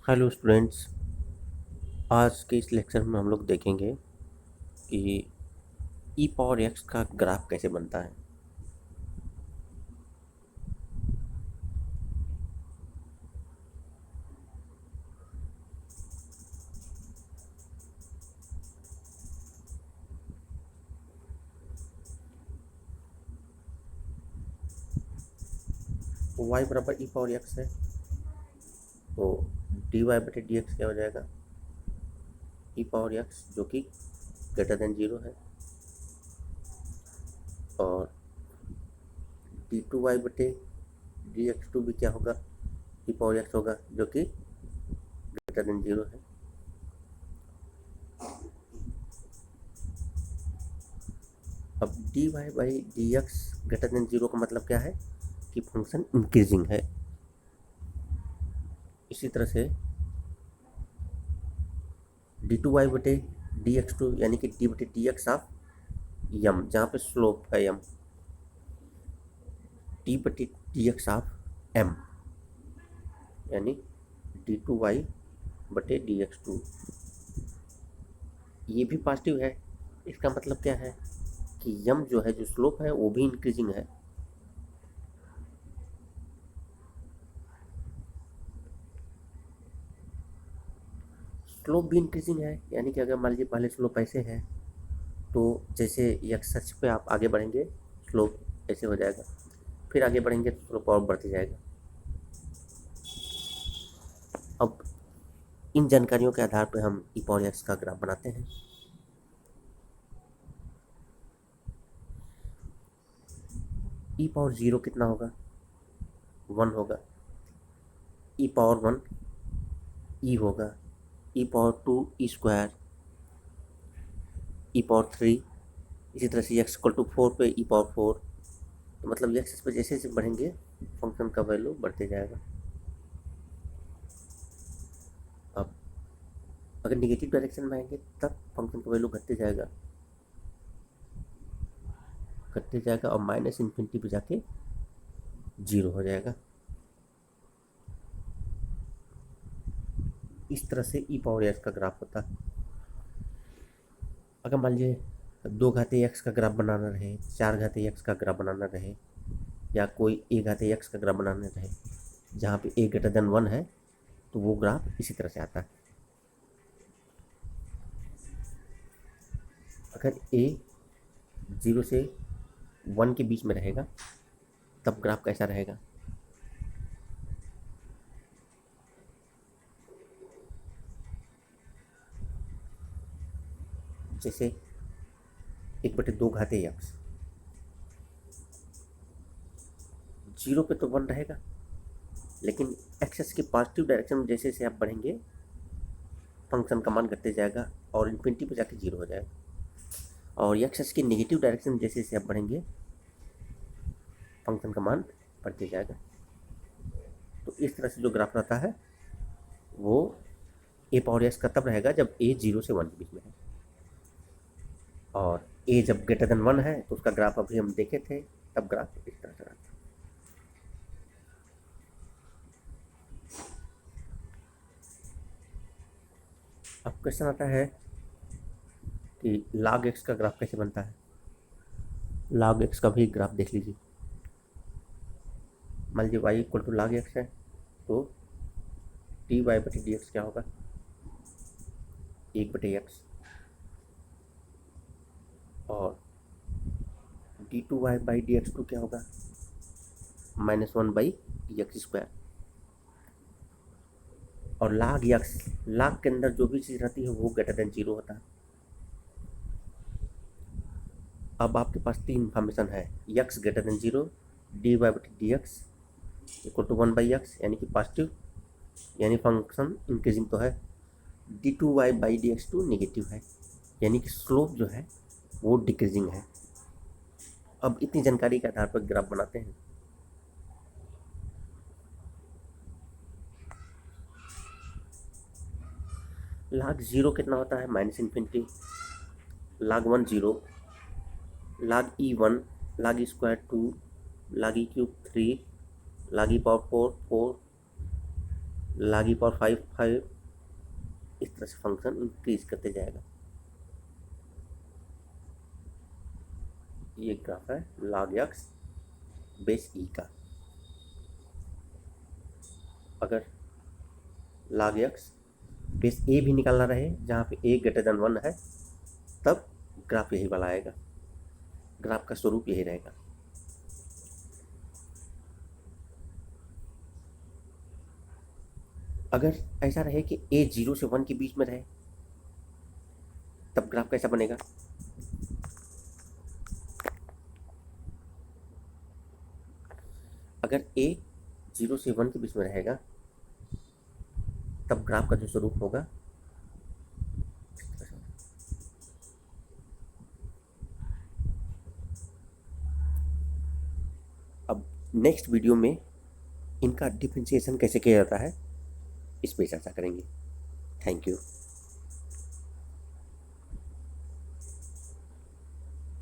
Hello students. आज के इस लेक्चर में हम लोग देखेंगे कि ई पावर एक्स का ग्राफ कैसे बनता है। y बराबर ई पावर एक्स है, तो डी वाई बटे डी एक्स क्या हो जाएगा, ई पावर एक्स जो कि ग्रेटर देन जीरो है, और डी टू वाई बटे डी एक्स टू भी क्या होगा, ई पावर एक्स होगा जो कि ग्रेटर देन जीरो है। अब d y by d x greater than zero का मतलब क्या है कि फंक्शन इंक्रीजिंग है। इसी तरह से डी टू वाई बटे डी एक्स टू यानी कि डी बटे डी एक्स ऑफ यम, जहाँ पे स्लोप है यम, डी बटे डी एक्स ऑफ एम यानी डी टू वाई बटे डी एक्स टू, ये भी पॉजिटिव है। इसका मतलब क्या है कि यम जो है, जो स्लोप है वो भी इंक्रीजिंग है। स्लोप भी इंक्रीजिंग है यानी कि अगर मान लीजिए पहले स्लोप ऐसे है तो जैसे एक्स अक्ष पे आप आगे बढ़ेंगे स्लोप ऐसे हो जाएगा, फिर आगे बढ़ेंगे तो स्लोप और बढ़ते जाएगा। अब इन जानकारियों के आधार पर हम ई पावर एक्स का ग्राफ बनाते हैं। ई पावर जीरो कितना होगा, वन होगा। ई पावर वन ई होगा, e power two e square, e power three, इसी तरह से एक्स इक्वल टू फोर पे ई पावर फोर। तो मतलब एक्स पे जैसे जैसे बढ़ेंगे फंक्शन का वैल्यू बढ़ते जाएगा। अब अगर निगेटिव डायरेक्शन में आएंगे तब फंक्शन का वैल्यू घटते जाएगा और माइनस इन्फिनिटी पे जाके जीरो हो जाएगा। इस तरह से ई पावर एक्स का ग्राफ होता है। अगर मान लीजिए दो घाते एक्स का ग्राफ बनाना रहे, चार घाते एक्स का ग्राफ बनाना रहे, या कोई ए घाते एक्स का ग्राफ बनाना रहे जहाँ पे ए ग्रेटर देन वन है, तो वो ग्राफ इसी तरह से आता है। अगर ए जीरो से वन के बीच में रहेगा तब ग्राफ कैसा रहेगा, जैसे एक बटे दो घाते एक्स, जीरो पे तो वन रहेगा, लेकिन एक्सेस के पॉजिटिव डायरेक्शन में जैसे जैसे आप बढ़ेंगे फंक्शन का मान घटते जाएगा और इन्फिनिटी पे जाके जीरो हो जाएगा, और एक्सेस के नेगेटिव डायरेक्शन में जैसे जैसे आप बढ़ेंगे फंक्शन का मान बढ़ते जाएगा। तो इस तरह से जो ग्राफ रहता है वो ए पावर एक्स का तब रहेगा जब ए जीरो से वन के बीच में है, और ए जब ग्रेटर देन वन है तो उसका ग्राफ अभी हम देखे थे, तब ग्राफ इस तरह से रहता है। अब क्वेश्चन आता है कि log x का ग्राफ कैसे बनता है। log x का भी ग्राफ देख लीजिए। मान लीजिए y equal to log x है, तो डी वाई बटे डी एक्स क्या होगा, एक बटे एक्स, और d two y by d x two क्या होगा, minus one by d x square. और लाग एक्स, लाग के अंदर जो भी चीज़ रहती है वो ग्रेटर देन जीरो होता है। अब आपके पास तीन इन्फॉर्मेशन है, x greater than zero, d y बटे d x equal to one by x यानी कि पॉजिटिव, यानी फंक्शन इंक्रीजिंग तो है, d two y by d x two negative है यानी कि स्लोप जो है वो डिक्रीजिंग है। अब इतनी जानकारी के आधार पर ग्राफ बनाते हैं। लाग जीरो कितना होता है, माइनस इन्फिनिटी, लाग वन जीरो, लाग ई वन, लाग ई स्क्वायर टू, लाग ई cube three, log e power four four, log e power 5 इस तरह से फंक्शन इंक्रीज करते जाएगा। ये ग्राफ है log x बेस e का। अगर log x बेस a भी निकालना रहे जहाँ पे a ग्रेटर देन 1 है, तब ग्राफ यही वाला आएगा। ग्राफ का स्वरूप यही रहेगा। अगर ऐसा रहे कि a 0 से 1 के बीच में रहे, तब ग्राफ कैसा बनेगा? अगर a 0 से 1 के बीच में रहेगा, तब ग्राफ का जो स्वरूप होगा, अब नेक्स्ट वीडियो में इनका डिफरेंशिएशन कैसे किया जाता है, इस पे चर्चा करेंगे। Thank you.